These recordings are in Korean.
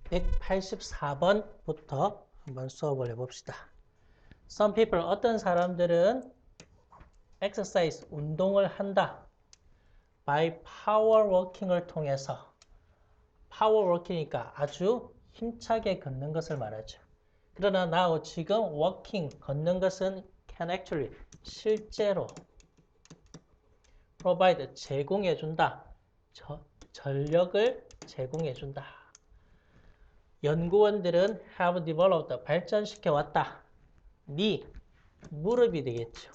184번부터 한번 수업을 해봅시다. Some people, 어떤 사람들은 exercise, 운동을 한다. by power walking을 통해서. power walking이니까 아주 힘차게 걷는 것을 말하죠. 그러나 now 지금 walking, 걷는 것은 can actually, 실제로 provide, 제공해준다. 전력을 제공해준다. 연구원들은 have developed, 발전시켜왔다. knee, 무릎이 되겠죠.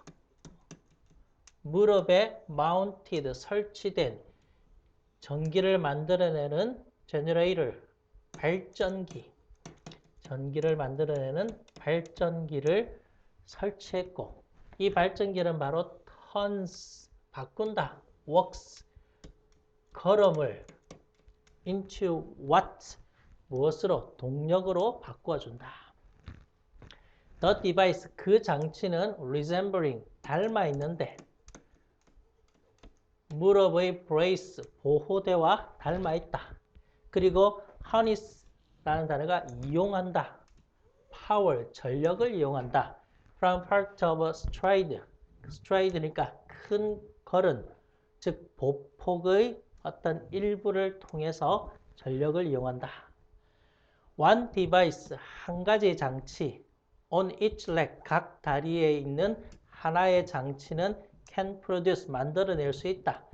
무릎에 mounted, 설치된 전기를 만들어내는 generator, 발전기, 전기를 만들어내는 발전기를 설치했고, 이 발전기는 바로 turns, 바꾼다, works, 걸음을 into what, 무엇으로, 동력으로 바꿔준다. The device, 그 장치는 resembling, 닮아 있는데, 무릎의 brace, 보호대와 닮아 있다. 그리고 harness라는 단어가 이용한다. power, 전력을 이용한다. from part of a stride, stride니까 큰 걸음, 즉 보폭의 어떤 일부를 통해서 전력을 이용한다. one device, 한 가지 장치, on each leg, 각 다리에 있는 하나의 장치는 can produce, 만들어낼 수 있다.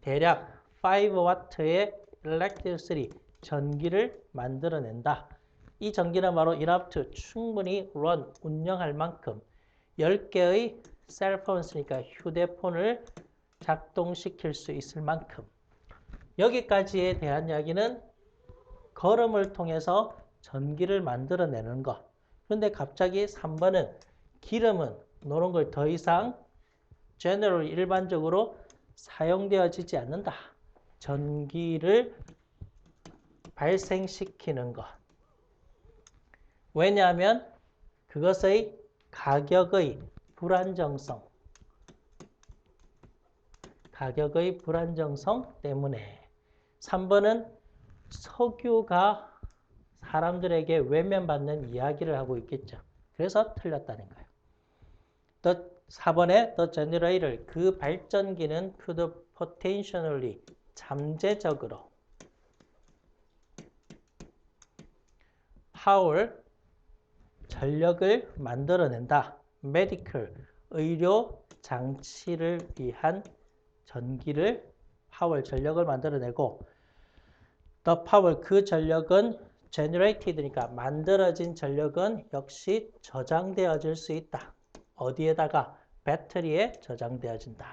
대략 5W의 electricity, 전기를 만들어낸다. 이 전기는 바로 enough to, 충분히 run, 운영할 만큼 10개의 셀폰이니까 휴대폰을 작동시킬 수 있을 만큼. 여기까지에 대한 이야기는 걸음을 통해서 전기를 만들어내는 것. 그런데 갑자기 3번은 기름은 이런 걸 더 이상 general, 일반적으로 사용되어지지 않는다. 전기를 발생시키는 것. 왜냐하면 그것의 가격의 불안정성 때문에. 3번은 석유가 사람들에게 외면받는 이야기를 하고 있겠죠. 그래서 틀렸다는 거예요. 또 4번에 the generator, 그 발전기는 could potentially, 잠재적으로 power, 전력을 만들어낸다. medical, 의료 장치를 위한 전기를, power, 전력을 만들어내고, the power, 그 전력은 generated니까 만들어진 전력은 역시 저장되어질 수 있다. 어디에다가? 배터리에 저장되어진다.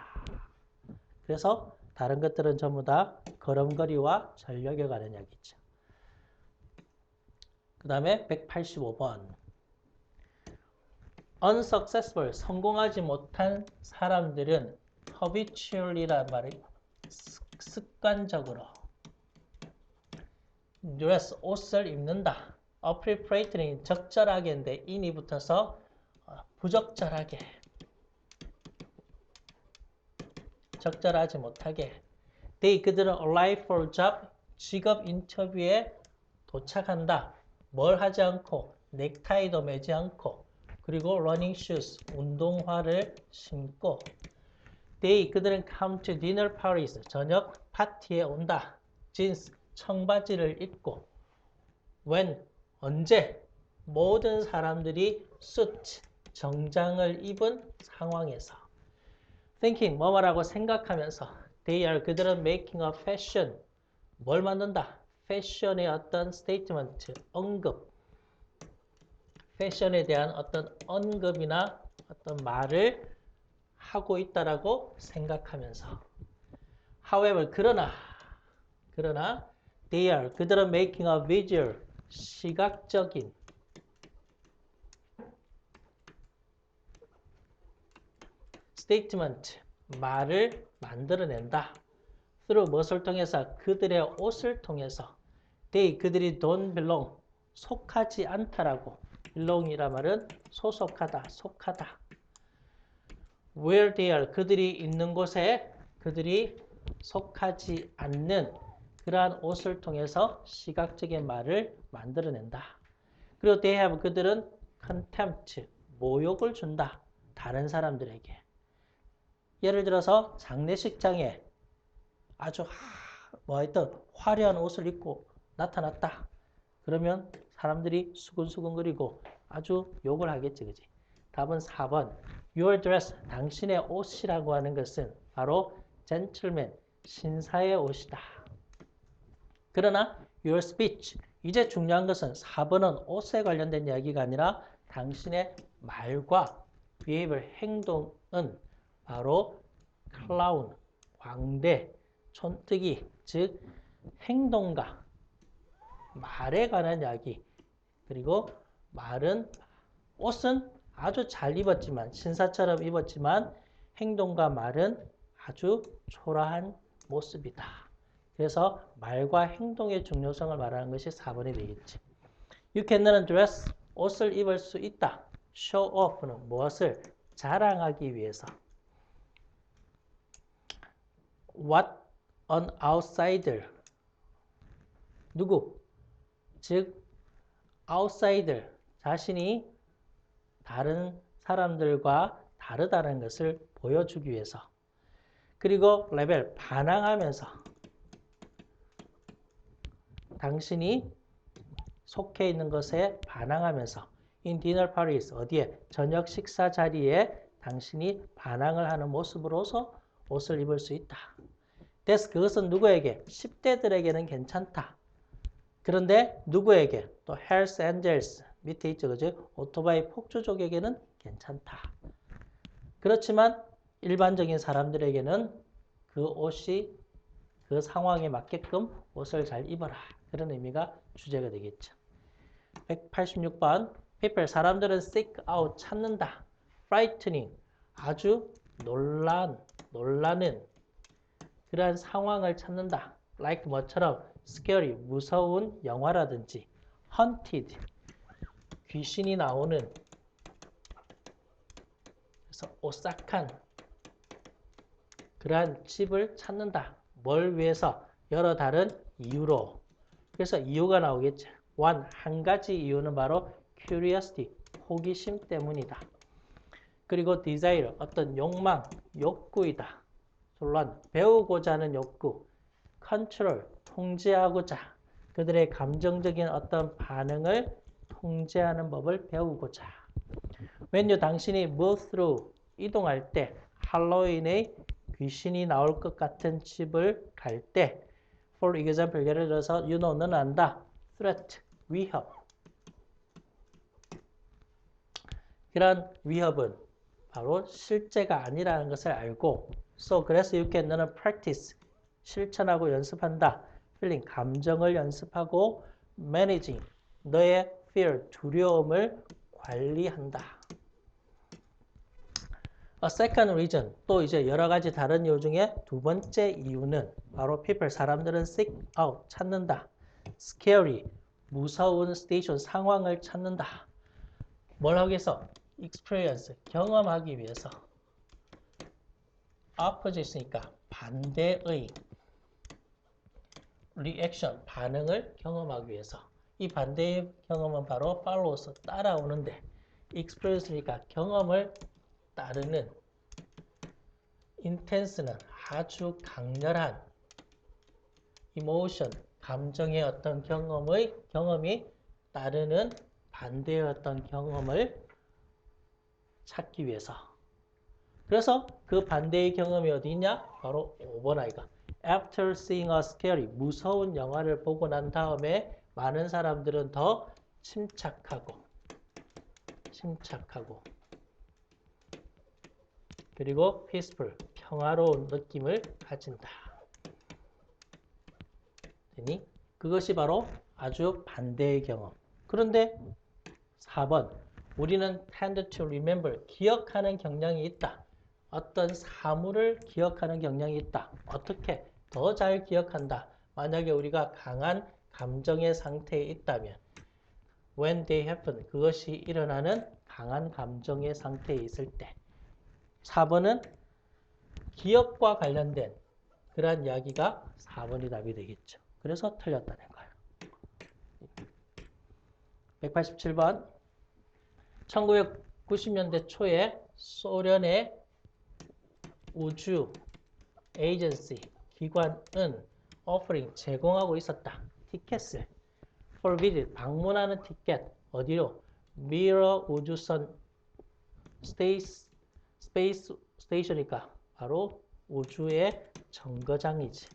그래서 다른 것들은 전부 다 걸음걸이와 전력에 관한 이야기죠. 그 다음에 185번. unsuccessful, 성공하지 못한 사람들은 habitually란 말이 습관적으로 dress, 옷을 입는다. appropriately, 적절하게인데 in이 붙어서 부적절하게, 적절하지 못하게. they, 그들은 arrive for job, 직업 인터뷰에 도착한다. 뭘 하지 않고, 넥타이도 매지 않고, 그리고 running shoes, 운동화를 신고. they, 그들은 come to dinner parties, 저녁 파티에 온다. jeans, 청바지를 입고. when, 언제, 모든 사람들이 suit, 정장을 입은 상황에서. thinking, 뭐뭐라고 생각하면서. they are, 그들은 making a fashion, 뭘 만든다? 패션의 어떤 statement, 언급. 패션에 대한 어떤 언급이나 어떤 말을 하고 있다라고 생각하면서. however, 그러나 they are, 그들은 making a visual, 시각적인 statement, 말을 만들어낸다. through, 무엇을 통해서? 그들의 옷을 통해서. they, 그들이 don't belong, 속하지 않다라고. belong이란 말은 소속하다, 속하다. where they are, 그들이 있는 곳에 그들이 속하지 않는 그러한 옷을 통해서 시각적인 말을 만들어낸다. 그리고 they have 그들은 contempt 모욕을 준다. 다른 사람들에게. 예를 들어서 장례식장에 아주 하여튼 화려한 옷을 입고 나타났다. 그러면 사람들이 수근수근거리고 아주 욕을 하겠지, 그지? 답은 4번. Your dress, 당신의 옷이라고 하는 것은 바로 gentleman, 신사의 옷이다. 그러나 your speech, 이제 중요한 것은 4번은 옷에 관련된 이야기가 아니라 당신의 말과 behavior, 행동은 바로 clown, 광대, 촌뜨기, 즉 행동과 말에 관한 이야기. 그리고 말은 옷은 아주 잘 입었지만 신사처럼 입었지만 행동과 말은 아주 초라한 모습이다. 그래서 말과 행동의 중요성을 말하는 것이 4번이 되겠지. You can은 dress, 옷을 입을 수 있다. show off는 무엇을 자랑하기 위해서. What an outsider. 누구? 즉 outsider, 자신이 다른 사람들과 다르다는 것을 보여주기 위해서. 그리고 레벨, 반항하면서 당신이 속해 있는 것에 반항하면서 in dinner parties, 어디에? 저녁 식사 자리에 당신이 반항을 하는 모습으로서 옷을 입을 수 있다. That's, 그것은 누구에게? 10대들에게는 괜찮다. 그런데 누구에게? 또 헬스 엔젤스 밑에 있죠, 그죠? 오토바이 폭주족에게는 괜찮다. 그렇지만 일반적인 사람들에게는 그 옷이 그 상황에 맞게끔 옷을 잘 입어라. 그런 의미가 주제가 되겠죠. 186번. people, 사람들은 seek out, 찾는다. frightening, 아주 놀라는 그러한 상황을 찾는다. like 뭐처럼 scary, 무서운 영화라든지 haunted, 귀신이 나오는 그래서 오싹한 그러한 집을 찾는다. 뭘 위해서? 여러 다른 이유로. 그래서 이유가 나오겠죠. 한 가지 이유는 바로 curiosity, 호기심 때문이다. 그리고 desire, 어떤 욕망, 욕구이다. 솔란, 배우고자 하는 욕구. control, 통제하고자. 그들의 감정적인 어떤 반응을 통제하는 법을 배우고자. when you, 당신이 move through, 이동할 때 할로윈에 귀신이 나올 것 같은 집을 갈 때 for example, 예를 들어서 you know, 너는 안다. threat, 위협. 그런 위협은 바로 실제가 아니라는 것을 알고 so, 그래서 you can, 너는 practice, 실천하고 연습한다. feeling, 감정을 연습하고 managing, 너의 fear, 두려움을 관리한다. A second reason, 또 이제 여러 가지 다른 이유 중에 두 번째 이유는 바로 people, 사람들은 seek out, 찾는다. scary, 무서운 station, 상황을 찾는다. 뭘 하기 위해서? experience, 경험하기 위해서. opposite니까 반대의 reaction, 반응을 경험하기 위해서. 이 반대의 경험은 바로 follow서 따라오는데 experience니까 경험을 따르는 intense는 아주 강렬한 emotion, 감정의 어떤 경험이 따르는 반대의 어떤 경험을 찾기 위해서. 그래서 그 반대의 경험이 어디 있냐? 바로 5번 아이가. After seeing a scary, 무서운 영화를 보고 난 다음에 많은 사람들은 더 침착하고 그리고 peaceful, 평화로운 느낌을 가진다. 되니? 그것이 바로 아주 반대의 경험. 그런데 4번, 우리는 tend to remember, 기억하는 경향이 있다. 어떤 사물을 기억하는 경향이 있다. 어떻게? 더 잘 기억한다. 만약에 우리가 강한 감정의 상태에 있다면 when they happen, 그것이 일어나는 강한 감정의 상태에 있을 때. 4번은 기억과 관련된 그러한 이야기가 4번이 답이 되겠죠. 그래서 틀렸다는 거예요. 187번. 1990년대 초에 소련의 우주 에이전시 기관은 offering 제공하고 있었다. 티켓을 for visit 방문하는 티켓 어디로? 미러 우주선 스페이스 스테이션이니까 바로 우주의 정거장이지.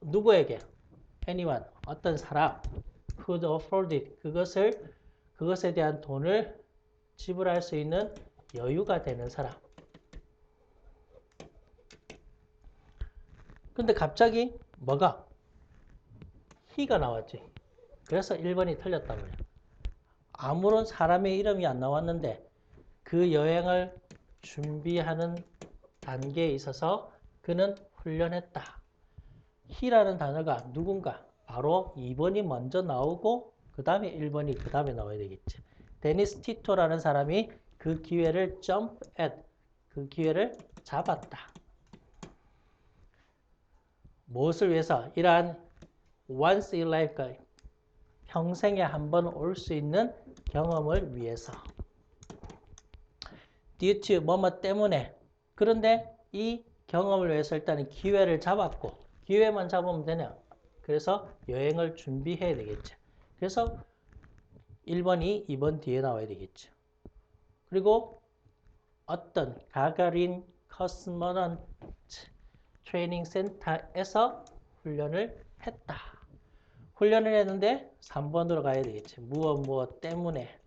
누구에게? anyone 어떤 사람 could afford it 그것에 대한 돈을 지불할 수 있는 여유가 되는 사람. 근데 갑자기 뭐가? he가 나왔지. 그래서 1번이 틀렸단 말이야. 아무런 사람의 이름이 안 나왔는데 그 여행을 준비하는 단계에 있어서 그는 훈련했다. he라는 단어가 누군가? 바로 2번이 먼저 나오고 그 다음에 1번이 그 다음에 나와야 되겠지. 데니스 티토라는 사람이 그 기회를 jump at, 그 기회를 잡았다. 무엇을 위해서? 이러한 once in life, 평생에 한 번 올 수 있는 경험을 위해서. due to 뭐뭐 때문에. 그런데 이 경험을 위해서 일단은 기회를 잡았고 기회만 잡으면 되냐? 그래서 여행을 준비해야 되겠죠. 그래서 1번이 2번 뒤에 나와야 되겠죠. 그리고 어떤 가가린 커스모넌트 트레이닝 센터에서 훈련을 했다. 훈련을 했는데 3번으로 가야 되겠죠. 무엇 때문에.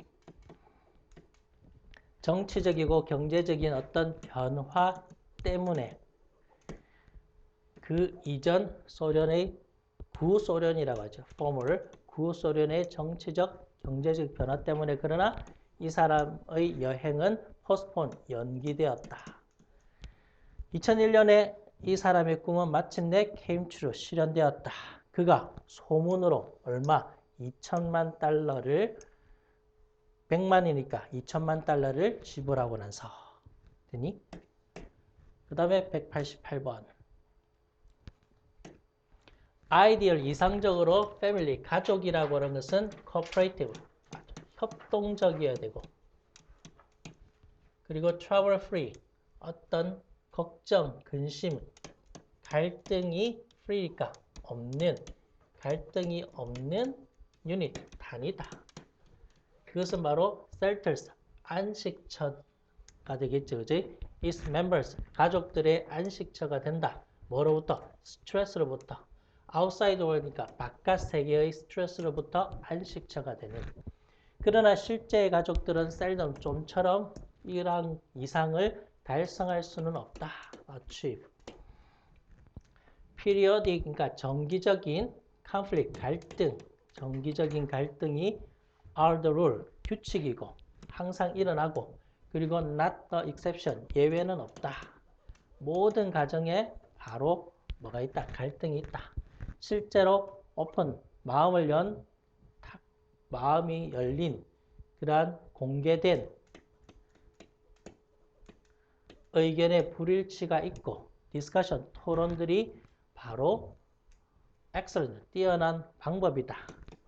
정치적이고 경제적인 어떤 변화 때문에. 그 이전 소련의 구소련이라고 하죠. former 구소련의 정치적 경제적 변화 때문에. 그러나 이 사람의 여행은 postpone 연기되었다. 2001년에 이 사람의 꿈은 마침내 came true 실현되었다. 그가 소문으로 얼마? 2천만 달러를 100만이니까 2천만 달러를 지불하고 나서 되니? 그 다음에 188번. 아이디얼 이상적으로 패밀리 가족이라고 하는 것은 cooperative 협동적이어야 되고 그리고 trouble free 어떤 걱정, 근심, 갈등이 free니까 없는 갈등이 없는 유닛 단위다. 그것은 바로 shelters 안식처가 되겠죠, 그지? its members 가족들의 안식처가 된다. 뭐로부터? 스트레스로부터. outside world니까 바깥 세계의 스트레스로부터 안식처가 되는. 그러나 실제의 가족들은 seldom 좀처럼 이러한 이상을 달성할 수는 없다. achieve. periodic 그러니까 정기적인 conflict 갈등, 정기적인 갈등이 are the rule 규칙이고 항상 일어나고 그리고 not the exception 예외는 없다. 모든 가정에 바로 뭐가 있다? 갈등이 있다. 실제로 open 마음이 열린 그러한 공개된 의견의 불일치가 있고 discussion 토론들이 바로 excellent 뛰어난 방법이다.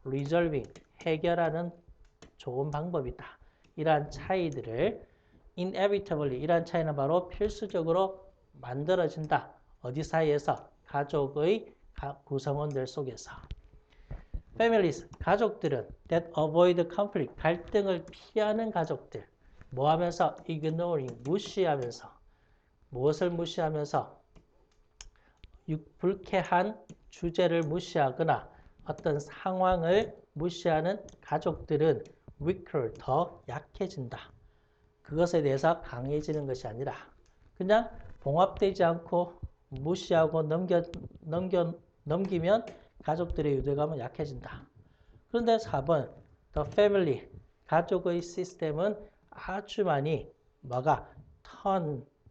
resolving 해결하는 좋은 방법이다. 이러한 차이들을 inevitably 이러한 차이는 바로 필수적으로 만들어진다. 어디 사이에서? 가족의 구성원들 속에서. families 가족들은 that avoid conflict 갈등을 피하는 가족들. 뭐 하면서? ignoring 무시하면서. 무엇을 무시하면서? 불쾌한 주제를 무시하거나 어떤 상황을 무시하는 가족들은 weaker 더 약해진다. 그것에 대해서 강해지는 것이 아니라 그냥 봉합되지 않고 무시하고 넘기면 가족들의 유대감은 약해진다. 그런데 4번 the family 가족의 시스템은 아주 많이 뭐가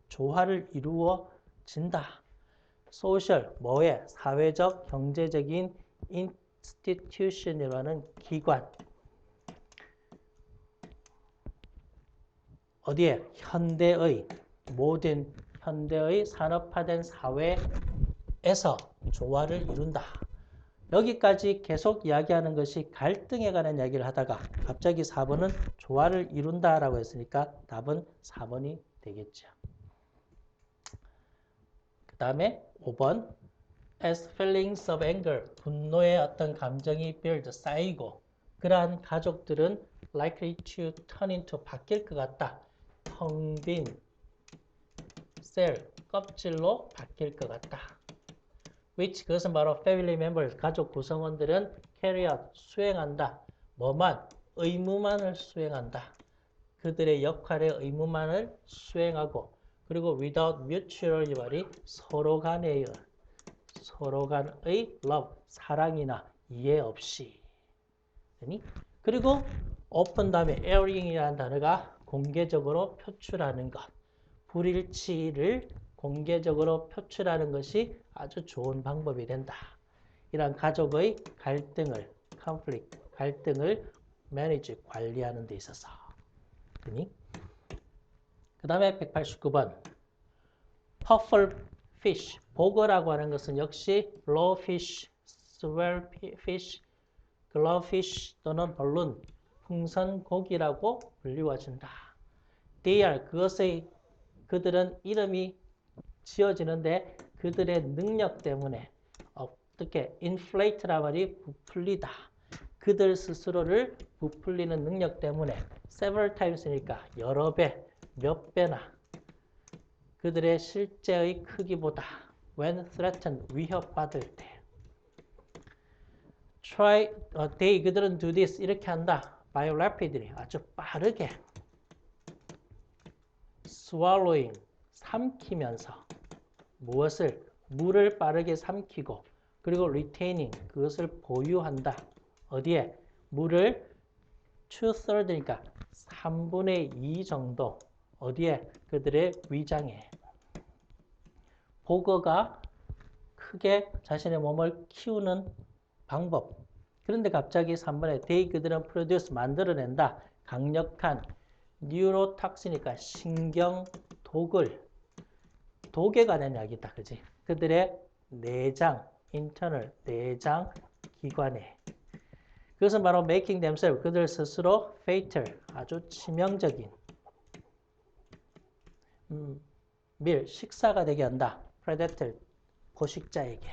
조화를 이루어진다. 소셜 뭐에? 사회적 경제적인 institution이라는 기관 어디에? 현대의 모든 현대의 산업화된 사회에서 조화를 이룬다. 여기까지 계속 이야기하는 것이 갈등에 관한 이야기를 하다가 갑자기 4번은 조화를 이룬다라고 했으니까 답은 4번이 되겠죠. 그 다음에 5번 As feelings of anger, 분노의 어떤 감정이 build, 쌓이고 그러한 가족들은 likely to turn into, 바뀔 것 같다. 텅 빈 셀, 껍질로 바뀔 것 같다. which, 그것은 바로 family members, 가족 구성원들은 carry out, 수행한다. 뭐만? 의무만을 수행한다. 그들의 역할의 의무만을 수행하고 그리고 without mutual, 이 말이 서로 간의 love, 사랑이나 이해 없이. 그리고 open 다음에 airing이라는 단어가 공개적으로 표출하는 것. 불일치를 공개적으로 표출하는 것이 아주 좋은 방법이 된다. 이런 가족의 갈등을, conflict, 갈등을 manage, 관리하는 데 있어서. 그 다음에 189번. puffer fish, 보거라고 하는 것은 역시 blowfish, swellfish, glowfish 또는 balloon, 풍선고기라고 불리워진다. They are, 그들은 이름이 지어지는데 그들의 능력 때문에 어떻게 inflate란 말이 부풀리다. 그들 스스로를 부풀리는 능력 때문에 several times니까 여러 배, 몇 배나 그들의 실제의 크기보다 when threatened, 위협받을 때 they, 그들은 do this, 이렇게 한다. by rapidly, 아주 빠르게 swallowing, 삼키면서 무엇을? 물을 빠르게 삼키고 그리고 retaining, 그것을 보유한다. 어디에? 물을 2/3니까 3분의 2 정도 어디에? 그들의 위장에. 보거가 크게 자신의 몸을 키우는 방법. 그런데 갑자기 3번에 they, 그들은 produce, 만들어낸다. 강력한 뉴로톡시니까 신경 독에 관한 이야기다. 그지? 그들의 내장, internal, 내장 기관에. 그것은 바로 making themselves, 그들 스스로 fatal, 아주 치명적인 meal, 식사가 되게 한다. predator, 포식자에게.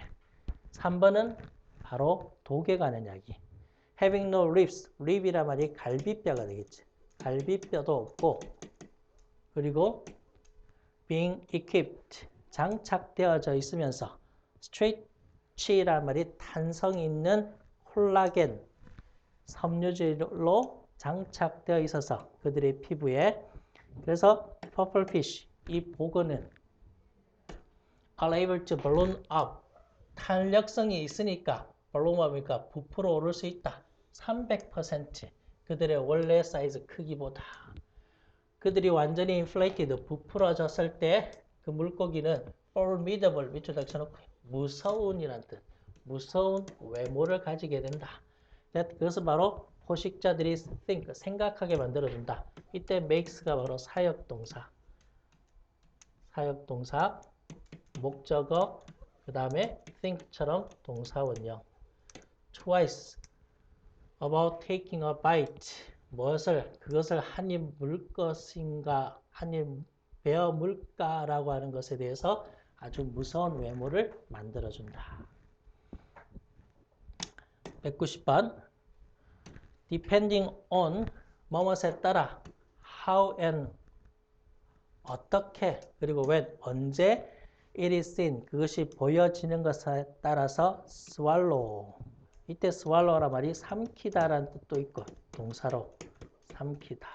3번은 바로 독에 관한 이야기. having no ribs, rib이란 말이 갈비뼈가 되겠지. 갈비뼈도 없고 그리고 being equipped, 장착되어져 있으면서 stretchy란 말이 탄성 있는 콜라겐, 섬유질로 장착되어 있어서 그들의 피부에. 그래서 pufferfish, 이 보거는 are able to balloon up, 탄력성이 있으니까 balloon up이니까 부풀어 오를 수 있다. 300% 그들의 원래 사이즈 크기보다. 그들이 완전히 inflated, 부풀어졌을 때 그 물고기는 formidable, 밑줄딱 쳐놓고 무서운이란 뜻, 무서운 외모를 가지게 된다. 그것은 바로 포식자들이 think, 생각하게 만들어준다. 이때 makes가 바로 사역동사, 목적어, 그 다음에 think처럼 동사원형. twice, about taking a bite, 그것을 한 입 물 것인가, 한 입 베어 물까라고 하는 것에 대해서 아주 무서운 외모를 만들어준다. 190번. depending on, 뭐뭐에 따라, how and, 어떻게, 그리고 when, 언제, it is seen, 그것이 보여지는 것에 따라서 swallow. 이때 swallow란 말이 삼키다라는 뜻도 있고 동사로 삼키다.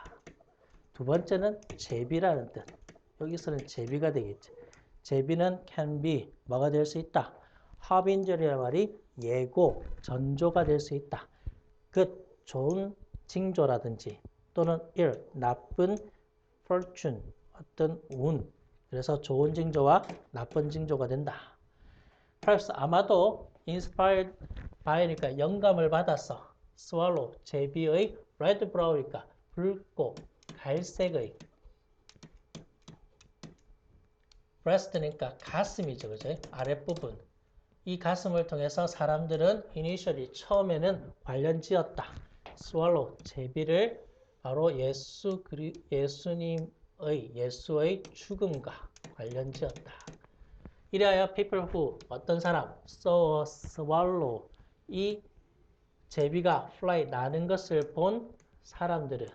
두 번째는 제비라는 뜻. 여기서는 제비가 되겠지. 제비는 can be, 뭐가 될 수 있다. harbinger이라는 말이 예고, 전조가 될 수 있다. 그 좋은 징조라든지 또는 ill, 나쁜 fortune, 어떤 운. 그래서 좋은 징조와 나쁜 징조가 된다. perhaps, 아마도 inspired by니까 영감을 받아서 swallow, 제비의 red brown이니까 붉고 갈색의 breast니까 가슴이죠. 그죠? 아랫부분. 이 가슴을 통해서 사람들은 initially 처음에는 관련지었다. swallow 제비를 바로 예수의 죽음과 관련지었다. 이래하여 people who 어떤 사람 saw a swallow 이 제비가 fly 나는 것을 본 사람들은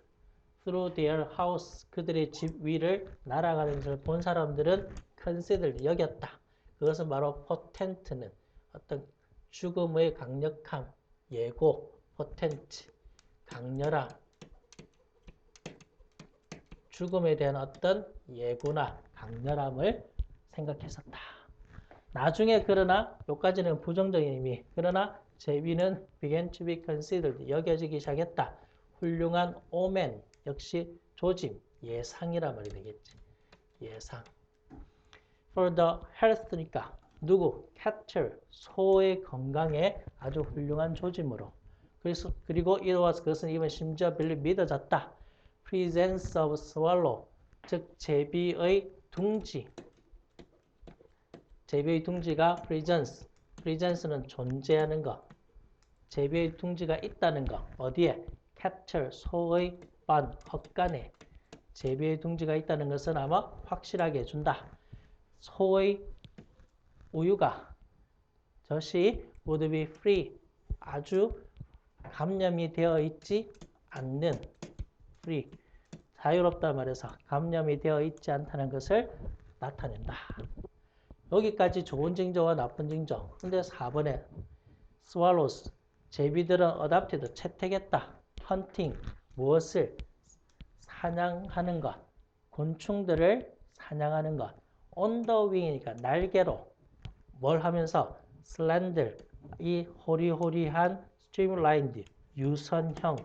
through their house 그들의 집 위를 날아가는 것을 본 사람들은 considered 여겼다. 그것은 바로 potent는 어떤 죽음의 강력함, 예고, potent, 강렬함, 죽음에 대한 어떤 예고나 강렬함을 생각했었다. 나중에 그러나 여기까지는 부정적인 의미. 그러나 제비는 began to be considered 여겨지기 시작했다. 훌륭한 omen 역시 조짐, 예상이란 말이 되겠지. 예상. For the health니까 누구? cattle, 소의 건강에 아주 훌륭한 조짐으로. 그리고 it was 그것은 이번 심지어 믿어졌다. presence of swallow, 즉 제비의 둥지. 제비의 둥지가 presence는 존재하는 것. 제비의 둥지가 있다는 것. 어디에? cattle, 소의 반, 헛간에. 제비의 둥지가 있다는 것은 아마 확실하게 해준다. 소의 우유가 젖이 would be free 아주 감염이 되어 있지 않는 free 자유롭다 말해서 감염이 되어 있지 않다는 것을 나타낸다. 여기까지 좋은 징조와 나쁜 징조. 근데 4번에 swallows 제비들은 adapted 채택했다. hunting 무엇을 사냥하는 것 곤충들을 사냥하는 것 on the wing이니까 날개로 뭘 하면서 slender 이 호리호리한 streamlined 유선형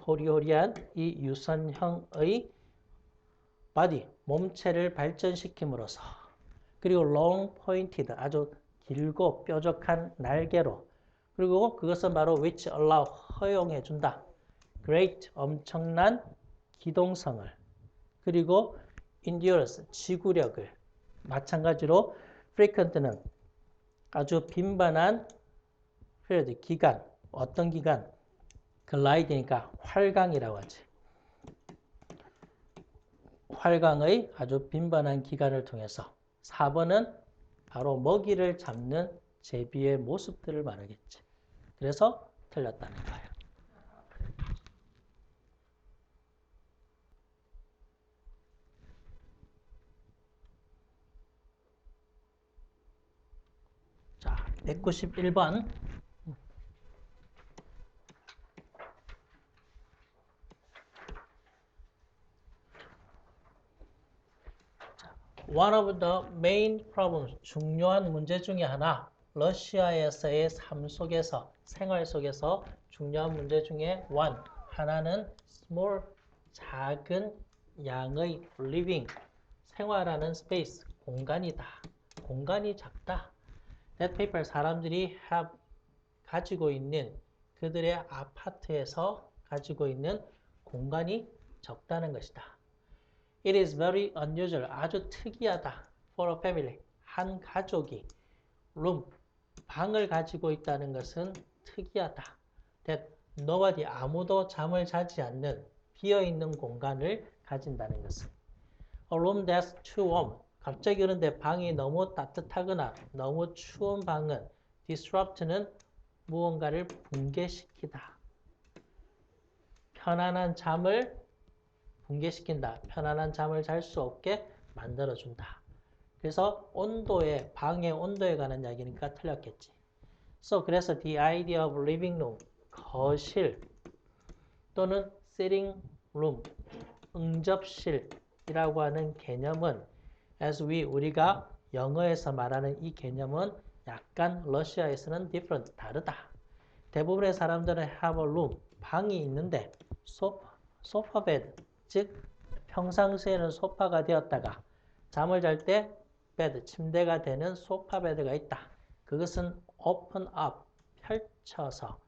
호리호리한 이 유선형의 body 몸체를 발전시킴으로써 그리고 long pointed 아주 길고 뾰족한 날개로 그리고 그것은 바로 which allow 허용해 준다. great 엄청난 기동성을 그리고 endurance 지구력을 마찬가지로 frequent는 아주 빈번한 period 기간 어떤 기간 글라이드니까 활강이라고 하지. 활강의 아주 빈번한 기간을 통해서 4번은 바로 먹이를 잡는 제비의 모습들을 말하겠지. 그래서 틀렸다는 거예요. 자, 191번. One of the main problems, 중요한 문제 중에 하나, 러시아에서의 삶 속에서, 생활 속에서 중요한 문제 중에 one, 하나는 small, 작은 양의 living, 생활하는 space, 공간이다. 공간이 작다. That people, 사람들이 have, 가지고 있는, 그들의 아파트에서 가지고 있는 공간이 적다는 것이다. It is very unusual. 아주 특이하다. For a family. 한 가족이 room, 방을 가지고 있다는 것은 특이하다. That nobody, 아무도 잠을 자지 않는 비어있는 공간을 가진다는 것은. A room that's too warm. 갑자기 그런데 방이 너무 따뜻하거나 너무 추운 방은 disrupt는 무언가를 붕괴시키다. 편안한 잠을 붕괴시킨다. 편안한 잠을 잘 수 없게 만들어준다. 그래서 온도에, 방의 온도에 관한 이야기니까 틀렸겠지. 그래서 the idea of living room, 거실 또는 sitting room, 응접실이라고 하는 개념은 우리가 영어에서 말하는 이 개념은 약간 러시아에서는 different, 다르다. 대부분의 사람들은 have a room, 방이 있는데 소파 베드, 즉 평상시에는 소파가 되었다가 잠을 잘 때 베드, 침대가 되는 소파 베드가 있다. 그것은 open up, 펼쳐서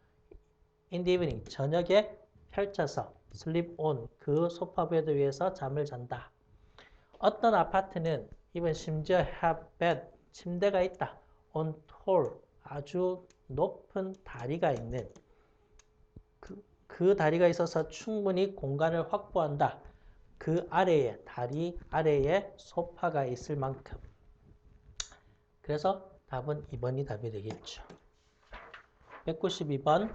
in the evening, 저녁에 펼쳐서 sleep on, 그 소파 베드 위에서 잠을 잔다. 어떤 아파트는 이번 심지어 have bed, 침대가 있다. on tall, 아주 높은 다리가 있는 그 다리가 있어서 충분히 공간을 확보한다. 그 아래에, 다리 아래에 소파가 있을 만큼. 그래서 답은 2번이 답이 되겠죠. 192번.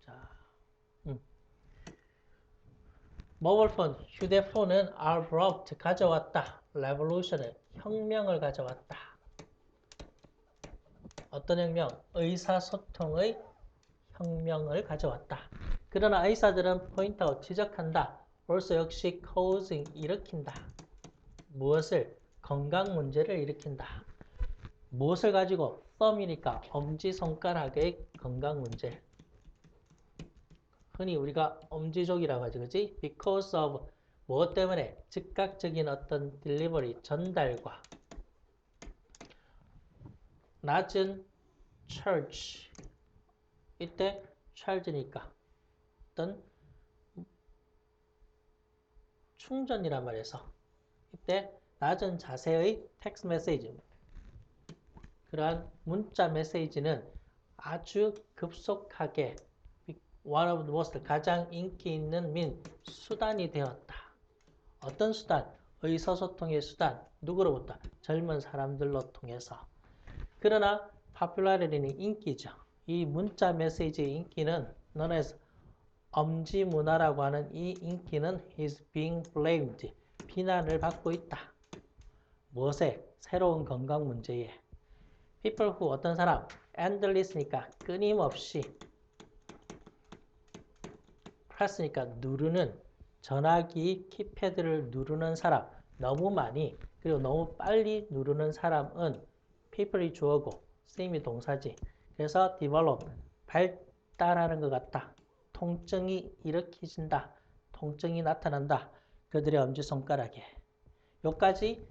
자, 모바일폰, 휴대폰은 are brought, 가져왔다. revolution을, 혁명을 가져왔다. 어떤 혁명? 의사소통의 혁명을 가져왔다. 그러나 의사들은 point out, 지적한다. also 역시 causing, 일으킨다. 무엇을? 건강 문제를 일으킨다. 무엇을 가지고? thumb이니까 엄지손가락의 건강 문제. 흔히 우리가 엄지족이라고 하죠. 그치? because of 무엇 때문에? 즉각적인 어떤 delivery, 전달과 낮은 charge. 이때 charge니까 어떤 충전이란 말에서 이때 낮은 자세의 텍스트 메시지, 그러한 문자 메시지는 아주 급속하게 one of the most, 가장 인기 있는 수단이 되었다. 어떤 수단? 의사소통의 수단. 누구로부터? 젊은 사람들로 통해서. 그러나 popularity는 인기죠. 이 문자 메시지의 인기는 known as 엄지 문화라고 하는 이 인기는 is being blamed, 비난을 받고 있다. 무엇에? 새로운 건강 문제에. people who, 어떤 사람, endless니까 끊임없이, press니까 누르는, 전화기 키패드를 누르는 사람, 너무 많이, 그리고 너무 빨리 누르는 사람은 people이 주어고 쓰임이 동사지. 그래서 develop, 발달하는 것 같다. 통증이 일으켜진다. 통증이 나타난다. 그들의 엄지손가락에. 여기까지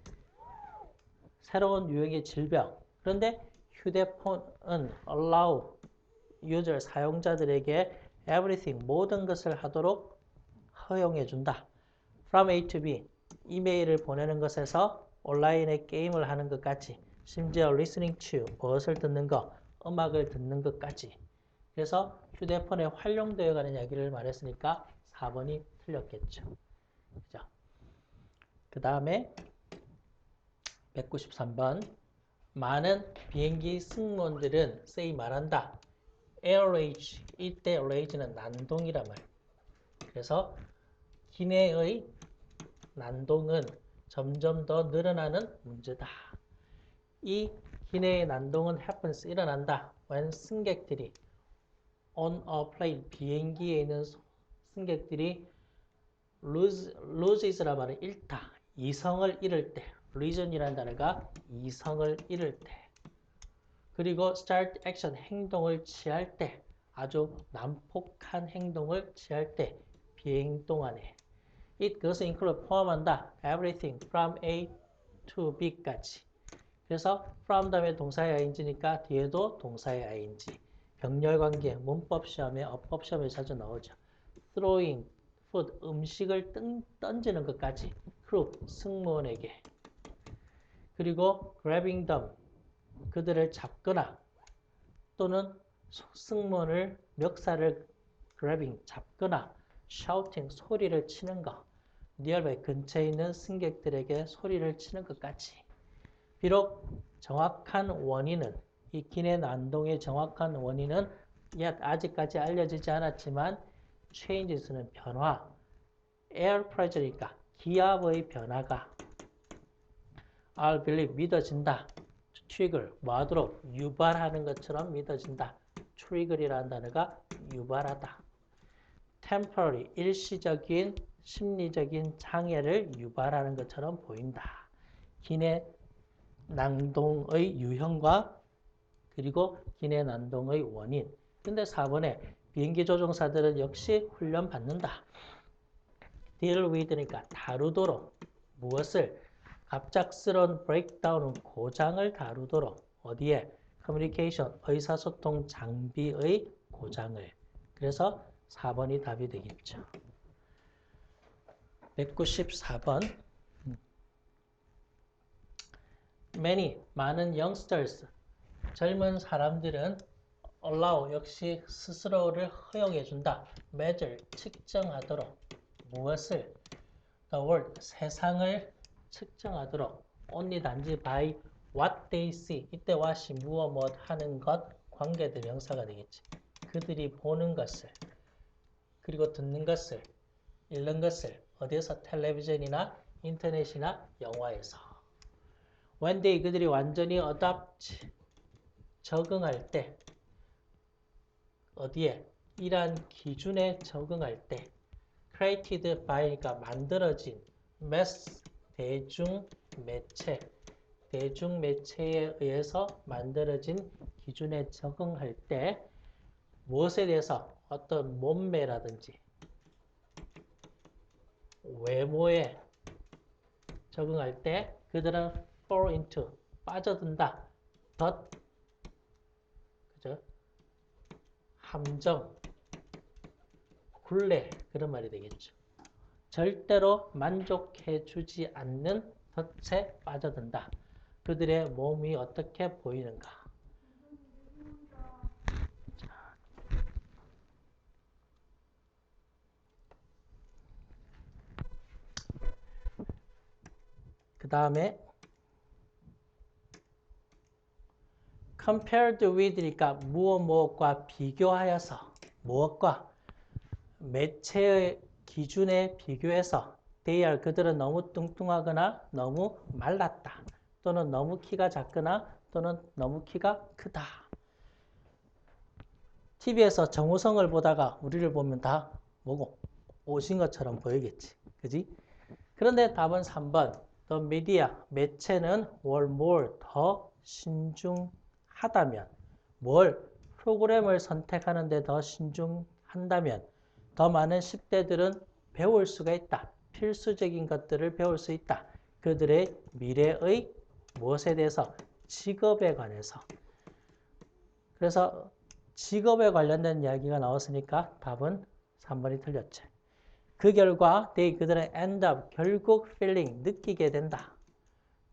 새로운 유형의 질병. 그런데 휴대폰은 allow user, 사용자들에게 everything, 모든 것을 하도록 허용해준다. From A to B, 이메일을 보내는 것에서 온라인에 게임을 하는 것까지, 심지어 listening to, 무엇을 듣는 것, 음악을 듣는 것까지. 그래서 휴대폰에 활용되어 가는 이야기를 말했으니까 4번이 틀렸겠죠. 그죠? 그 다음에 193번. 많은 비행기 승무원들은 say 말한다. air rage, 이때 rage는 난동이란 말이에요. 그래서 기내의 난동은 점점 더 늘어나는 문제다. 이 기내의 난동은 happens, 일어난다. when 승객들이 on a plane, 비행기에 있는 승객들이 loses란 말은 잃다. 이성을 잃을 때. reason이라는 단어가 이성을 잃을 때. 그리고 start action, 행동을 취할 때. 아주 난폭한 행동을 취할 때. 비행 동안에. 그것을 include, 포함한다. everything from A to B까지. 그래서 from 다음에 동사의 ing니까 뒤에도 동사의 ing. 병렬관계, 문법시험에, 어법시험에 자주 나오죠. throwing food, 음식을 던지는 것까지. crew, 승무원에게. 그리고 grabbing them, 그들을 잡거나 또는 승무원을, 멱살을 grabbing, 잡거나 shouting, 소리를 치는 것. nearby, 근처에 있는 승객들에게 소리를 치는 것까지. 비록 정확한 원인은, 이 기내 난동의 정확한 원인은 아직까지 알려지지 않았지만 changes는 변화, air pressure니까 기압의 변화가 I believe, 믿어진다. trigger, 뭐하도록? 유발하는 것처럼 믿어진다. trigger이라는 단어가 유발하다. temporary, 일시적인 심리적인 장애를 유발하는 것처럼 보인다. 기내 난동의 유형과 그리고 기내 난동의 원인. 근데 4번에 비행기 조종사들은 역시 훈련 받는다. deal with니까 다루도록. 무엇을? 갑작스러운 breakdown, 고장을 다루도록. 어디에? communication, 의사소통 장비의 고장을. 그래서 4번이 답이 되겠죠. 194번. many, 많은 youngsters, 젊은 사람들은 allow, 역시 스스로를 허용해준다. measure, 측정하도록. 무엇을? the world, 세상을 측정하도록. only, 단지 by what they see. 이때 what이 무엇 뭐 하는 것, 관계대명사가 되겠지. 그들이 보는 것을, 그리고 듣는 것을, 읽는 것을 어디에서? 텔레비전이나 인터넷이나 영화에서. when they, 그들이 완전히 adopt, 적응할 때, 어디에? 이러한 기준에 적응할 때, created by가 만들어진 mass, 대중매체, 대중매체에 의해서 만들어진 기준에 적응할 때 무엇에 대해서? 어떤 몸매라든지 외모에 적응할 때 그들은 fall into, 빠져든다. 그죠? 함정, 굴레, 그런 말이 되겠죠. 절대로 만족해주지 않는 덫에 빠져든다. 그들의 몸이 어떻게 보이는가? 그 다음에 compared with니까 무엇과 비교하여서, 무엇과? 매체의 기준에 비교해서 they are, 그들은 너무 뚱뚱하거나 너무 말랐다. 또는 너무 키가 작거나 또는 너무 키가 크다. TV에서 정우성을 보다가 우리를 보면 다 뭐고? 오징어처럼 보이겠지. 그지? 그런데 답은 3번. The media, 매체는 were more, 더 신중하다면. 뭘? 프로그램을 선택하는데 더 신중한다면 더 많은 10대들은 배울 수가 있다. 필수적인 것들을 배울 수 있다. 그들의 미래의 무엇에 대해서? 직업에 관해서. 그래서 직업에 관련된 이야기가 나왔으니까 답은 3번이 틀렸죠. 그 결과 그들은 end up, 결국 feeling, 느끼게 된다.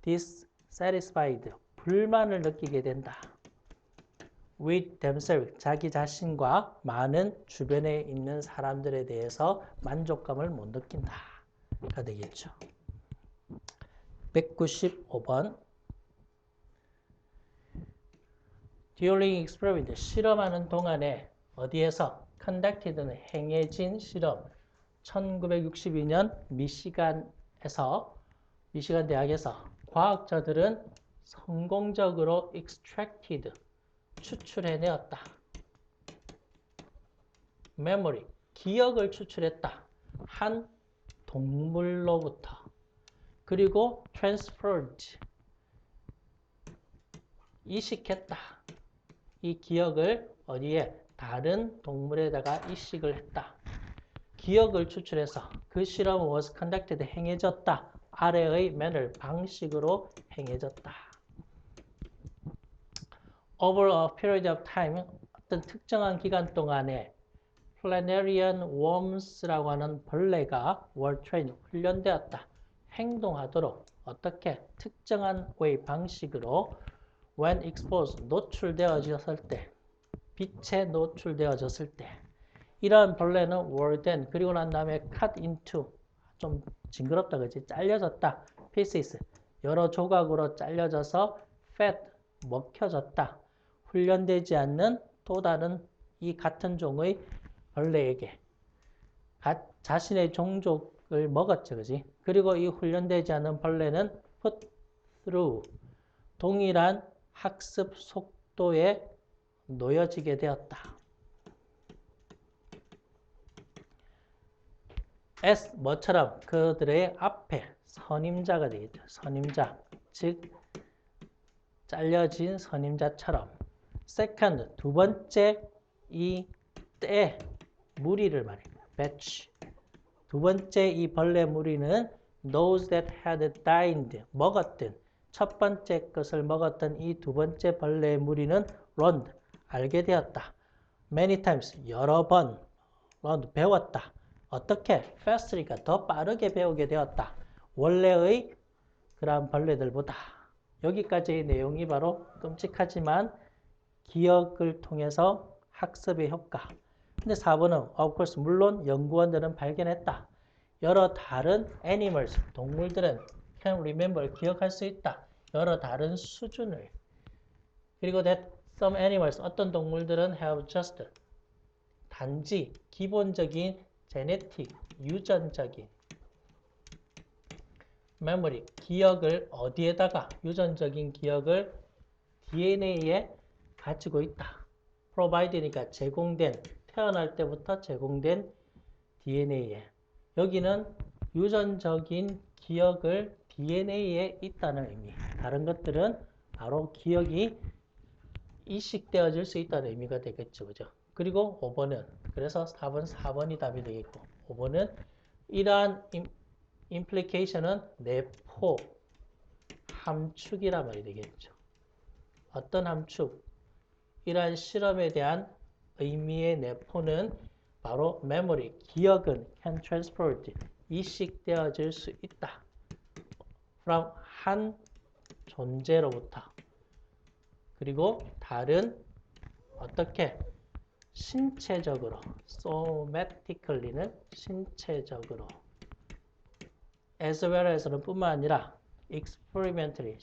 dissatisfied, 불만을 느끼게 된다. with themselves, 자기 자신과 많은 주변에 있는 사람들에 대해서 만족감을 못 느낀다가 되겠죠. 195번. During experiment, 실험하는 동안에 어디에서? conducted는 행해진 실험. 1962년 미시간 대학에서 과학자들은 성공적으로 extracted, 추출해내었다. memory, 기억을 추출했다. 한 동물로부터. 그리고 transferred, 이식했다. 이 기억을 어디에? 다른 동물에다가 이식을 했다. 기억을 추출해서 그 실험은 was conducted, 행해졌다. 아래의 manner, 방식으로 행해졌다. Over a period of time, 어떤 특정한 기간 동안에 planarian worms라고 하는 벌레가 were trained, 훈련되었다. 행동하도록 어떻게? 특정한 way, 방식으로 when exposed, 노출되어졌을 때, 빛에 노출되어졌을 때 이러한 벌레는 were then, 그리고 난 다음에 cut into, 좀 징그럽다 그지? 잘려졌다. pieces, 여러 조각으로 잘려져서 fed, 먹혀졌다. 훈련되지 않는 또 다른 이 같은 종의 벌레에게 자신의 종족을 먹었죠. 그지? 그리고 이 훈련되지 않은 벌레는 put through, 동일한 학습 속도에 놓여지게 되었다. as, 뭐처럼? 그들의 앞에 선임자가 되겠죠. 선임자, 즉 잘려진 선임자처럼. second, 두 번째 이 때 무리를 말합니다. batch. 두 번째 이 벌레 무리는 those that had dined, 먹었던, 첫 번째 것을 먹었던 이 두 번째 벌레 무리는 learned, 알게 되었다. many times, 여러 번, learned, 배웠다. 어떻게? fast니까 더 빠르게 배우게 되었다. 원래의 그러한 벌레들보다. 여기까지의 내용이 바로 끔찍하지만 기억을 통해서 학습의 효과. 근데 4번은 of course 물론 연구원들은 발견했다. 여러 다른 animals, 동물들은 can remember, 기억할 수 있다. 여러 다른 수준을. 그리고 that some animals, 어떤 동물들은 have just, 단지 기본적인 genetic, 유전적인 memory, 기억을 어디에다가, 유전적인 기억을 DNA에 가지고 있다. provide니까 제공된, 태어날 때부터 제공된 DNA에. 여기는 유전적인 기억을 DNA에 있다는 의미. 다른 것들은 바로 기억이 이식되어질 수 있다는 의미가 되겠죠. 그죠? 그리고 5번은, 그래서 4번이 답이 되겠고, 5번은 이러한 implication은 내포, 함축이란 말이 되겠죠. 어떤 함축? 이러한 실험에 대한 의미의 내포는 바로 memory, 기억은 can transferred, 이식되어질 수 있다. from 한 존재로부터. 그리고 다른 어떻게 신체적으로, somatically는 신체적으로, as well as는 뿐만 아니라 experimentally,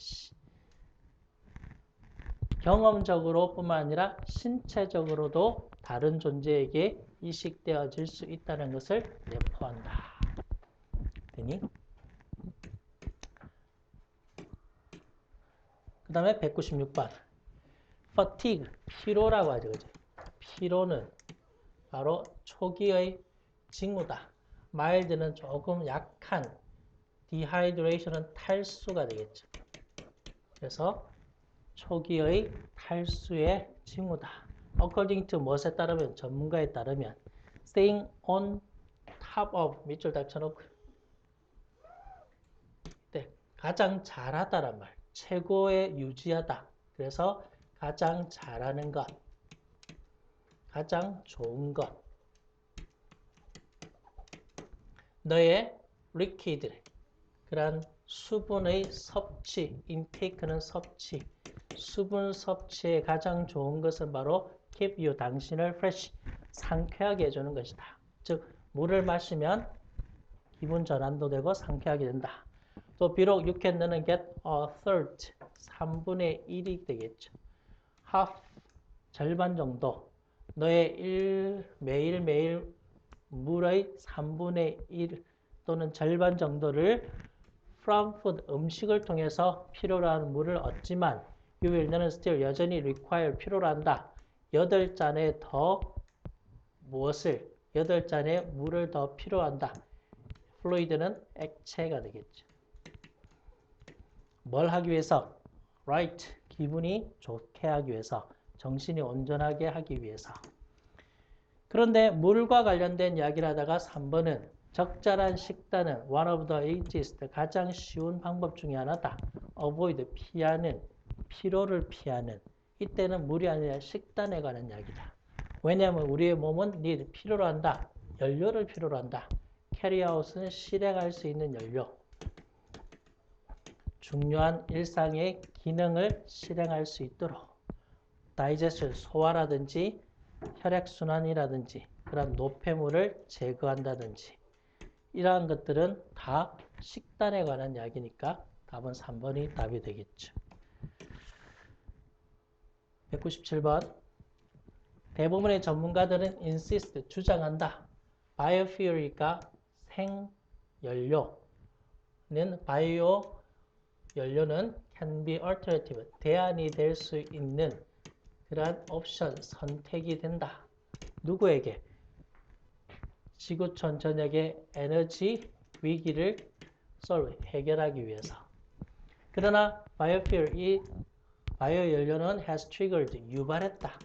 경험적으로 뿐만 아니라 신체적으로도 다른 존재에게 이식되어질 수 있다는 것을 내포한다. 되니? 그 다음에 196번. fatigue, 피로라고 하죠. 그죠? 피로는 바로 초기의 징후다. mild는 조금 약한, dehydration은 탈수가 되겠죠. 그래서 초기의 탈수의 징후다. According to 무엇에 따르면, 전문가에 따르면 staying on top of, 밑줄 딱 쳐놓고 네, 가장 잘하다란 말, 최고에 유지하다. 그래서 가장 잘하는 것, 가장 좋은 것. 너의 liquid, 그런 수분의 섭취, intake는 섭취, 수분 섭취에 가장 좋은 것은 바로 keep you, 당신을 fresh, 상쾌하게 해주는 것이다. 즉, 물을 마시면 기분 전환도 되고 상쾌하게 된다. 또 비록 you can, 너는 get a third, 3분의 1이 되겠죠. half, 절반 정도. 너의 매일매일 물의 3분의 1 또는 절반 정도를 from food, 음식을 통해서 필요로 하는 물을 얻지만 you will, 너는 still, 여전히 require, 필요로 한다. 8잔에 더 무엇을? 8잔의 물을 더 필요한다. fluid는 액체가 되겠죠. 뭘 하기 위해서? right, 기분이 좋게 하기 위해서, 정신이 온전하게 하기 위해서. 그런데 물과 관련된 이야기를 하다가 3번은 적절한 식단은 one of the easiest, 가장 쉬운 방법 중에 하나다. avoid, 피하는, 피로를 피하는. 이때는 물이 아니라 식단에 관한 이야기다. 왜냐하면 우리의 몸은 need, 필요로 한다. 연료를 필요로 한다. carry out은 실행할 수 있는 연료. 중요한 일상의 기능을 실행할 수 있도록 다이제스트, 소화라든지 혈액순환이라든지 그런 노폐물을 제거한다든지 이러한 것들은 다 식단에 관한 이야기니까 답은 3번이 답이 되겠죠. 197번. 대부분의 전문가들은 insist, 주장한다. biofuel이니까 생연료는, 바이오 연료는 can be alternative, 대안이 될 수 있는 그러한 옵션, 선택이 된다. 누구에게? 지구촌 전역의 에너지 위기를 해결하기 위해서. 그러나 바이오퓨얼, 이 바이오 연료는 has triggered, 유발했다.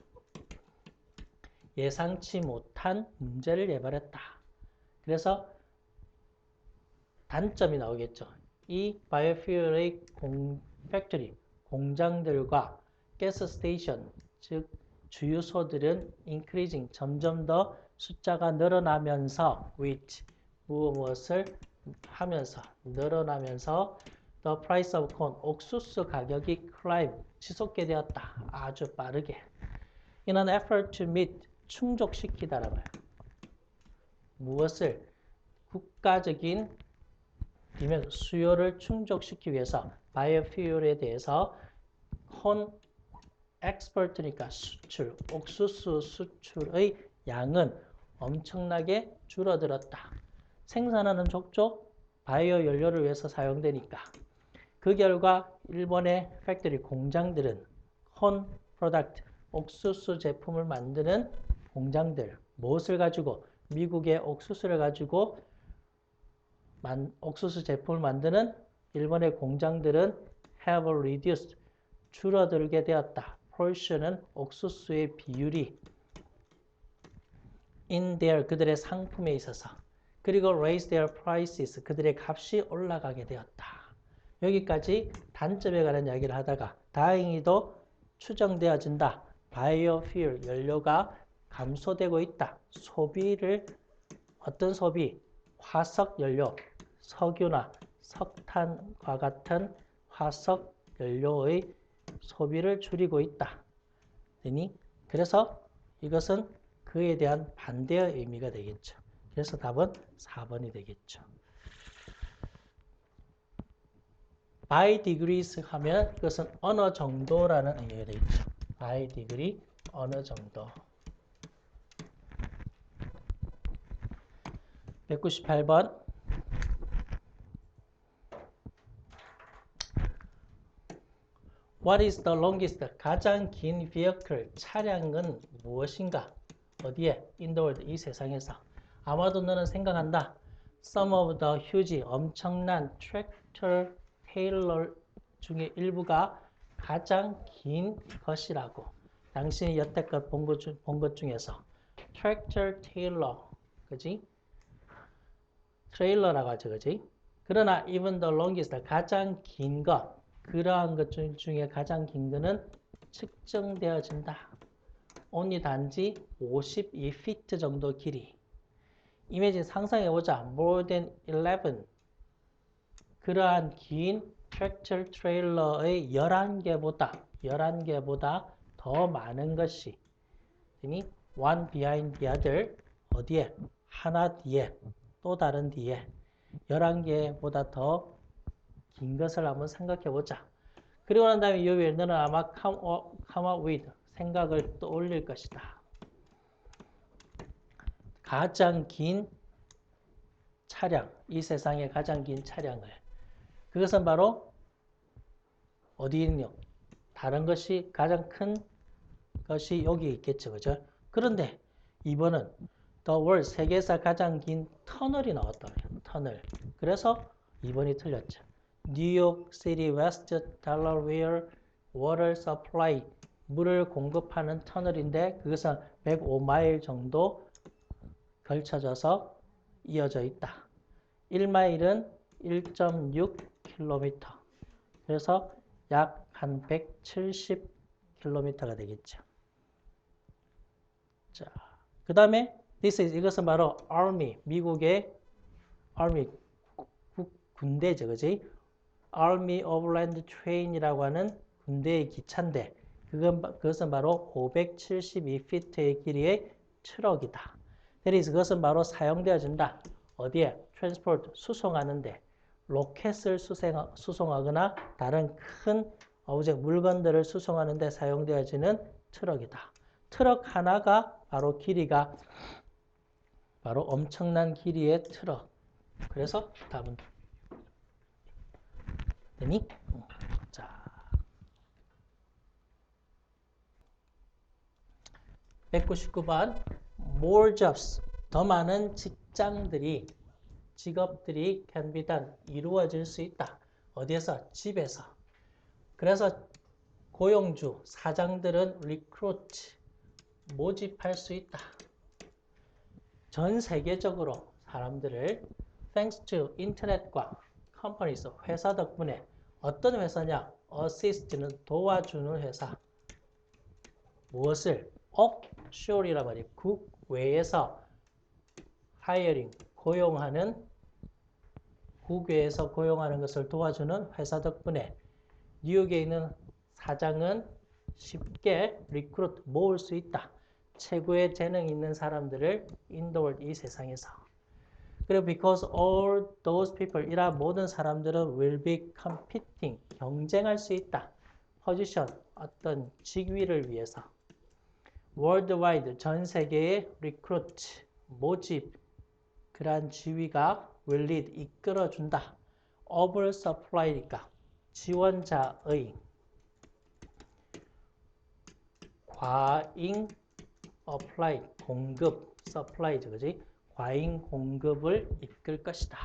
예상치 못한 문제를 예발했다. 그래서 단점이 나오겠죠. 이 바이오퓨얼의 팩토리, 공장들과 가스 스테이션, 즉 주유소들은 increasing, 점점 더 숫자가 늘어나면서 with, 무엇을 하면서, 늘어나면서 The price of corn, 옥수수 가격이 climb, 지속게 되었다. 아주 빠르게. In an effort to meet, 충족시키다라고 해요. 무엇을? 국가적인 수요를 충족시키기 위해서 바이오퓨얼에 대해서 콘 엑스포트니까 수출, 옥수수 수출의 양은 엄청나게 줄어들었다. 생산하는 족족 바이오 연료를 위해서 사용되니까. 그 결과 일본의 팩토리 공장들은 콘 프로덕트, 옥수수 제품을 만드는 공장들, 무엇을 가지고? 미국의 옥수수를 가지고 옥수수 제품을 만드는 일본의 공장들은 have reduced, 줄어들게 되었다. portion은 옥수수의 비율이 in their, 그들의 상품에 있어서. 그리고 raise their prices, 그들의 값이 올라가게 되었다. 여기까지 단점에 관한 이야기를 하다가 다행히도 추정되어진다. 바이오퓨얼, 연료가 감소되고 있다. 소비를, 어떤 소비? 화석 연료, 석유나 석탄과 같은 화석 연료의 소비를 줄이고 있다. 그래서 이것은 그에 대한 반대의 의미가 되겠죠. 그래서 답은 4번이 되겠죠. by degrees 하면 그것은 어느 정도라는 의미가 되겠죠. by degree, 어느 정도. 198번. What is the longest? 가장 긴 vehicle, 차량은 무엇인가? 어디에? In the world, 이 세상에서. 아마도 너는 생각한다. Some of the huge, 엄청난 tractor trailer 중에 일부가 가장 긴 것이라고. 당신이 여태껏 본 것 중에서 tractor trailer, 그지? 트레일러라고 하죠, 그지? 그러나 even the longest, 가장 긴 것, 그러한 것 중에 가장 긴 거는 측정되어진다. only 단지 52feet 정도 길이. 이미지 상상해보자. more than 11. 그러한 긴 트랙터 트레일러의 11개보다 더 많은 것이 one behind the other, 어디에? 하나 뒤에, 또 다른 뒤에 11개보다 더 긴 것을 한번 생각해보자. 그리고 난 다음에 이 위에 너는 아마 come up with, 생각을 떠올릴 것이다. 가장 긴 차량, 이 세상의 가장 긴 차량을. 그것은 바로 어디 있냐? 다른 것이, 가장 큰 것이 여기 있겠죠. 그죠? 그런데 이번은 The world, 세계에서 가장 긴 터널이 나왔다. 터널. 그래서 2번이 틀렸죠. 뉴욕 시티 웨스트 델러웨어 워터 서플라이, 물을 공급하는 터널인데 그것은 105마일 정도 걸쳐져서 이어져 있다. 1마일은 1.6km. 그래서 약 한 170km가 되겠죠. 자, 그 다음에 이것은 바로 Army, 미국의 Army, 군대죠, 그지? Army Overland Train이라고 하는 군대의 기차인데 그것은 바로 572피트의 길이의 트럭이다. 그것은 바로 사용되어진다. 어디에? Transport, 수송하는데 로켓을 수송하거나 다른 큰 물건들을 수송하는 데 사용되어지는 트럭이다. 트럭 하나가 바로 길이가 바로 엄청난 길이의 트럭. 그래서 답은 되니? 자, 199번 more jobs, 더 많은 직업들이 can be done, 이루어질 수 있다. 어디에서? 집에서. 그래서 고용주, 사장들은 recruit, 모집할 수 있다. 전 세계적으로 사람들을 thanks to 인터넷과 companies, 회사 덕분에. 어떤 회사냐? assist는 도와주는 회사. 무엇을? offshore이란 말이 국외에서 hiring, 고용하는 국외에서 고용하는 것을 도와주는 회사 덕분에 뉴욕에 있는 사장은 쉽게 리크루트 모을 수 있다. 최고의 재능 있는 사람들을 인도할 이 세상에서. 그리고 because all those people 이라 모든 사람들은 will be competing 경쟁할 수 있다. 포지션 어떤 직위를 위해서. worldwide 전 세계의 recruit 모집 그러한 지위가 will lead 이끌어준다. oversupply니까 지원자의 과잉 apply 공급 supply죠, 그지? 과잉 공급을 이끌 것이다.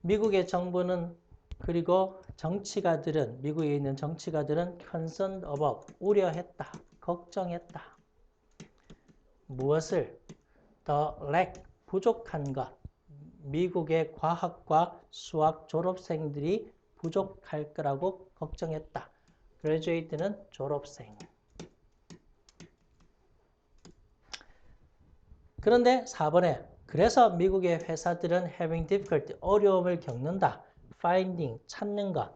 미국의 정부는 그리고 정치가들은 미국에 있는 정치가들은 concerned about 우려했다, 걱정했다. 무엇을? the lack 부족한 것. 미국의 과학과 수학 졸업생들이 부족할 거라고 걱정했다. graduate는 졸업생. 그런데 4번에 그래서 미국의 회사들은 having difficulty 어려움을 겪는다. finding 찾는 것.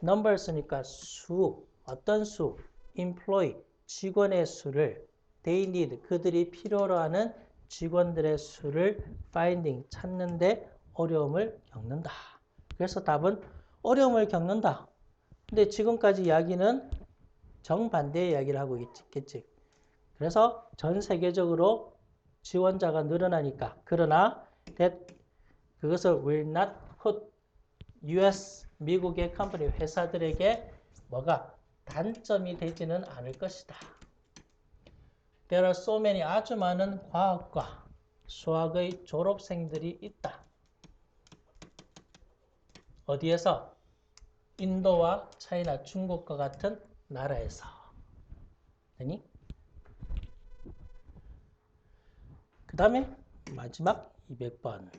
numbers니까 수 어떤 수 employee 직원의 수를 they need 그들이 필요로 하는 직원들의 수를 finding 찾는데 어려움을 겪는다. 그래서 답은 어려움을 겪는다. 근데 지금까지 이야기는 정반대의 이야기를 하고 있겠지. 그래서 전 세계적으로 지원자가 늘어나니까 그러나 that 그것을 will not put US 미국의 컴퍼니 회사들에게 뭐가 단점이 되지는 않을 것이다. There are so many 아주 많은 과학과 수학의 졸업생들이 있다. 어디에서? 인도와 차이나 중국과 같은 나라에서. 되니? 그 다음에 마지막 200번.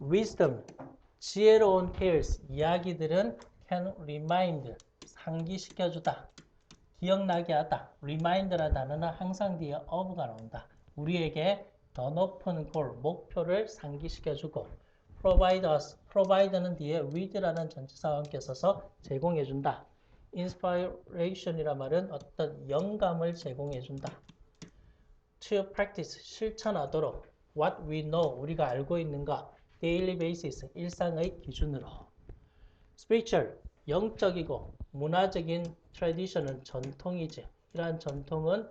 Wisdom, 지혜로운 tales, 이야기들은 can remind, 상기시켜주다, 기억나게 하다. remind라는 단어는 항상 뒤에 of가 나온다. 우리에게 더 높은 골, 목표를 상기시켜주고 provide us, provide는 뒤에 with라는 전치사와 함께 써서 제공해준다. inspiration이란 말은 어떤 영감을 제공해준다. to practice, 실천하도록 what we know, 우리가 알고 있는 것 daily basis, 일상의 기준으로. spiritual, 영적이고 문화적인 tradition은 전통이지. 이러한 전통은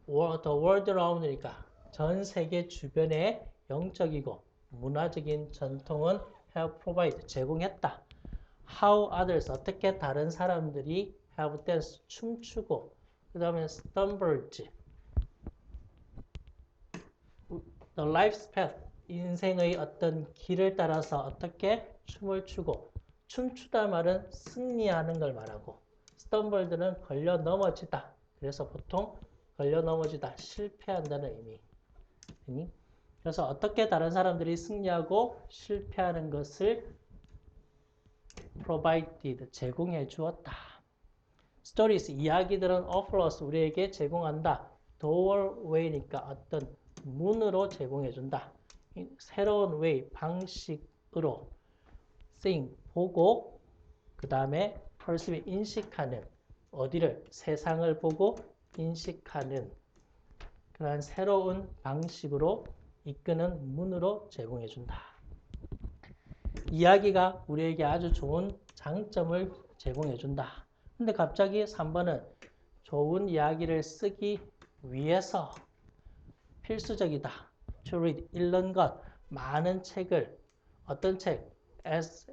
the world around니까 전 세계 주변에 영적이고 문화적인 전통은 have provide, 제공했다. how others, 어떻게 다른 사람들이 have danced, 춤추고 그 다음에 stumbled, the life's path, 인생의 어떤 길을 따라서 어떻게 춤을 추고 춤추다 말은 승리하는 걸 말하고 stumbled는 걸려 넘어지다. 그래서 보통 걸려 넘어지다, 실패한다는 의미. 그래서 어떻게 다른 사람들이 승리하고 실패하는 것을 provided, 제공해 주었다. stories, 이야기들은 offer us, 우리에게 제공한다. doorway니까 어떤 문으로 제공해 준다. 새로운 way, 방식으로 seeing, 보고 그 다음에 perceive, 인식하는 어디를? 세상을 보고 인식하는 그러한 새로운 방식으로 이끄는 문으로 제공해 준다. 이야기가 우리에게 아주 좋은 장점을 제공해 준다. 근데 갑자기 3번은 좋은 이야기를 쓰기 위해서 필수적이다. to read, 읽는 것, 많은 책을, 어떤 책? as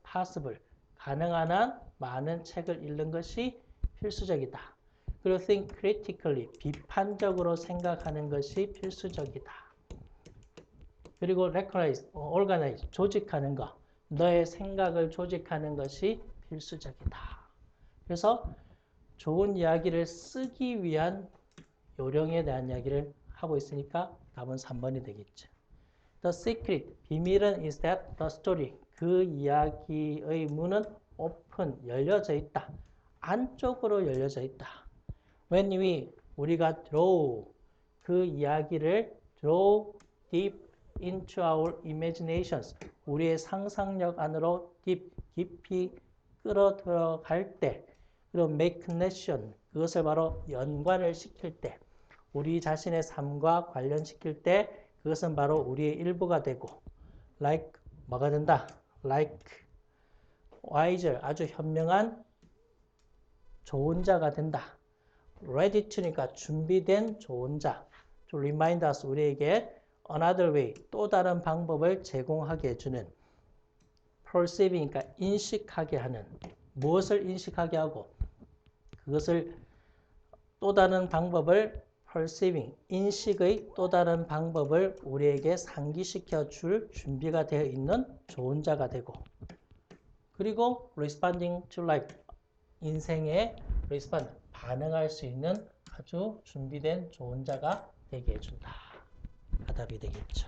possible, 가능한 한 많은 책을 읽는 것이 필수적이다. 그리고 think critically, 비판적으로 생각하는 것이 필수적이다. 그리고 recognize, organize, 조직하는 것, 너의 생각을 조직하는 것이 필수적이다. 그래서 좋은 이야기를 쓰기 위한 요령에 대한 이야기를 하고 있으니까 답은 3번이 되겠죠. The secret, 비밀은 is that the story, 그 이야기의 문은 open, 열려져 있다. 안쪽으로 열려져 있다. When we, 우리가 draw, 그 이야기를 draw deep into our imaginations. 우리의 상상력 안으로 깊이 끌어들어갈 때, 그리고 make connection, 그것을 바로 연관을 시킬 때, 우리 자신의 삶과 관련시킬 때 그것은 바로 우리의 일부가 되고 like 뭐가 된다? like wiser, 아주 현명한 좋은 자가 된다. ready to니까 준비된 좋은 자. To remind us, 우리에게 another way, 또 다른 방법을 제공하게 해주는 perceive니까 인식하게 하는, 무엇을 인식하게 하고 그것을 또 다른 방법을 perceiving, 인식의 또 다른 방법을 우리에게 상기시켜 줄 준비가 되어 있는 좋은 자가 되고, 그리고 responding to life, 인생에 respond, 반응할 수 있는 아주 준비된 좋은 자가 되게 해준다. 가 답이 되겠죠.